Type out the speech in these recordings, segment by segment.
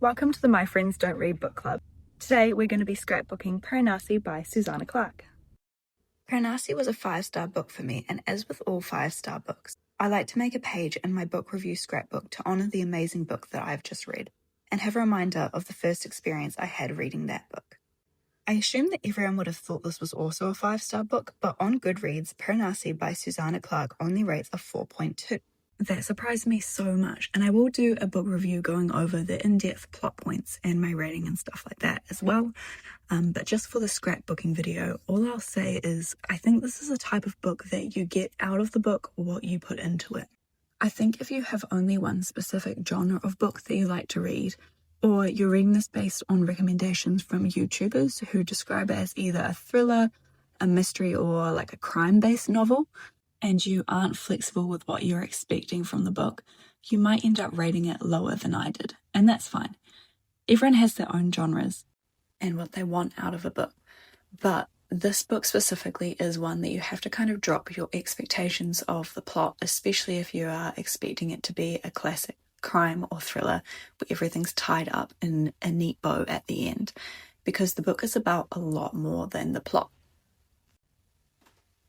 Welcome to the My Friends Don't Read book club. Today we're going to be scrapbooking Piranesi by Susanna Clarke. Piranesi was a 5-star book for me, and as with all 5-star books, I like to make a page in my book review scrapbook to honour the amazing book that I've just read, and have a reminder of the first experience I had reading that book. I assume that everyone would have thought this was also a 5-star book, but on Goodreads, Piranesi by Susanna Clarke only rates a 4.2. That surprised me so much, and I will do a book review going over the in-depth plot points and my rating and stuff like that as well. But just for the scrapbooking video, all I'll say is I think this is a type of book that you get out of the book what you put into it. I think if you have only one specific genre of book that you like to read, or you're reading this based on recommendations from YouTubers who describe it as either a thriller, a mystery, or like a crime-based novel, and you aren't flexible with what you're expecting from the book, you might end up rating it lower than I did, and that's fine. Everyone has their own genres and what they want out of a book, but this book specifically is one that you have to kind of drop your expectations of the plot, especially if you are expecting it to be a classic crime or thriller where everything's tied up in a neat bow at the end, because the book is about a lot more than the plot.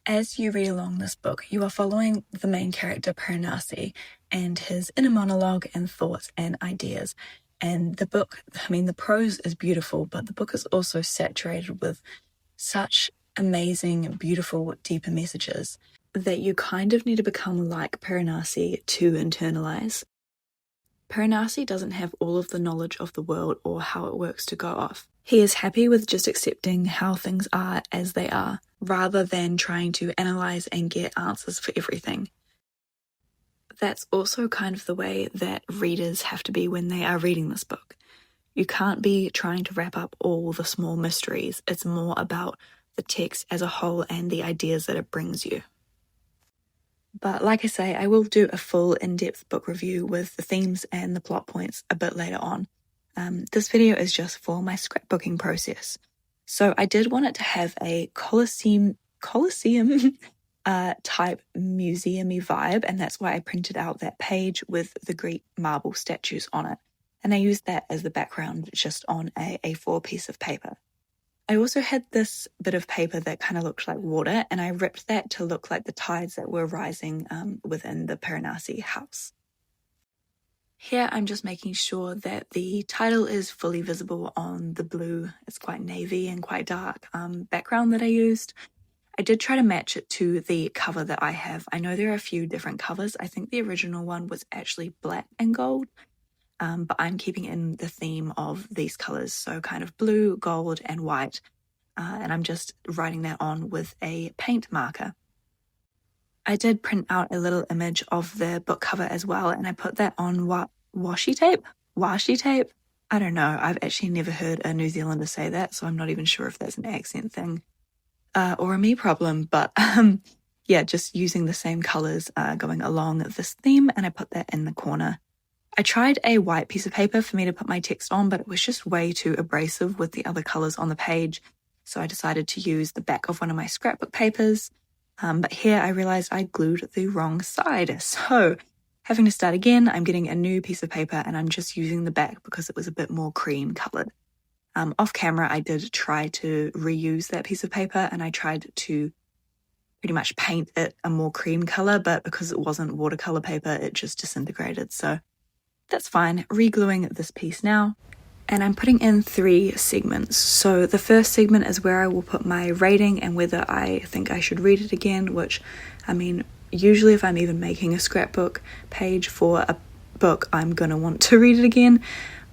As you read along this book, you are following the main character Piranesi and his inner monologue and thoughts and ideas. And the book, the prose is beautiful, but the book is also saturated with such amazing, beautiful, deeper messages that you kind of need to become like Piranesi to internalize. Piranesi doesn't have all of the knowledge of the world or how it works to go off. He is happy with just accepting how things are as they are, rather than trying to analyze and get answers for everything. That's also kind of the way that readers have to be when they are reading this book. You can't be trying to wrap up all the small mysteries. It's more about the text as a whole and the ideas that it brings you. But like I say, I will do a full in-depth book review with the themes and the plot points a bit later on. This video is just for my scrapbooking process. So I did want it to have a Colosseum type museum-y vibe, and that's why I printed out that page with the Greek marble statues on it. And I used that as the background just on a A4 piece of paper. I also had this bit of paper that kind of looked like water, and I ripped that to look like the tides that were rising within the Piranesi house. Here I'm just making sure that the title is fully visible on the blue, it's quite navy and quite dark background that I used. I did try to match it to the cover that I have. I know there are a few different covers. I think the original one was actually black and gold, but I'm keeping in the theme of these colors, so kind of blue, gold, and white, and I'm just writing that on with a paint marker. I did print out a little image of the book cover as well, and I put that on washi tape? Washi tape? I don't know. I've actually never heard a New Zealander say that, so I'm not even sure if that's an accent thing or a me problem, but yeah, just using the same colors going along this theme, and I put that in the corner. I tried a white piece of paper for me to put my text on, but it was just way too abrasive with the other colors on the page, so I decided to use the back of one of my scrapbook papers. But here I realized I glued the wrong side, so having to start again, I'm getting a new piece of paper and I'm just using the back because it was a bit more cream colored. Off camera, I did try to reuse that piece of paper and I tried to pretty much paint it a more cream color, but because it wasn't watercolor paper, it just disintegrated, so that's fine. Re-gluing this piece now. And I'm putting in 3 segments. So the first segment is where I will put my rating and whether I think I should read it again, which, usually if I'm even making a scrapbook page for a book, I'm going to want to read it again,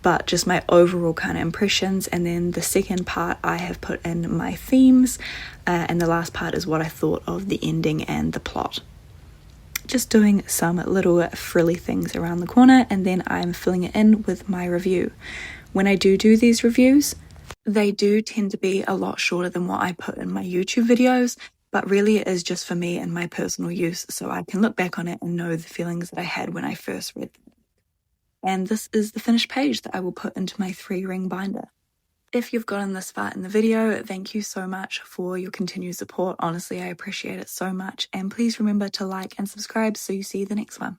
but just my overall kind of impressions. And then the second part, I have put in my themes, and the last part is what I thought of the ending and the plot. Just doing some little frilly things around the corner, and then I'm filling it in with my review. When I do these reviews, they do tend to be a lot shorter than what I put in my YouTube videos, but really it is just for me and my personal use, so I can look back on it and know the feelings that I had when I first read them. And this is the finished page that I will put into my 3-ring binder. If you've gotten this far in the video, thank you so much for your continued support. Honestly, I appreciate it so much, and please remember to like and subscribe so you see the next one.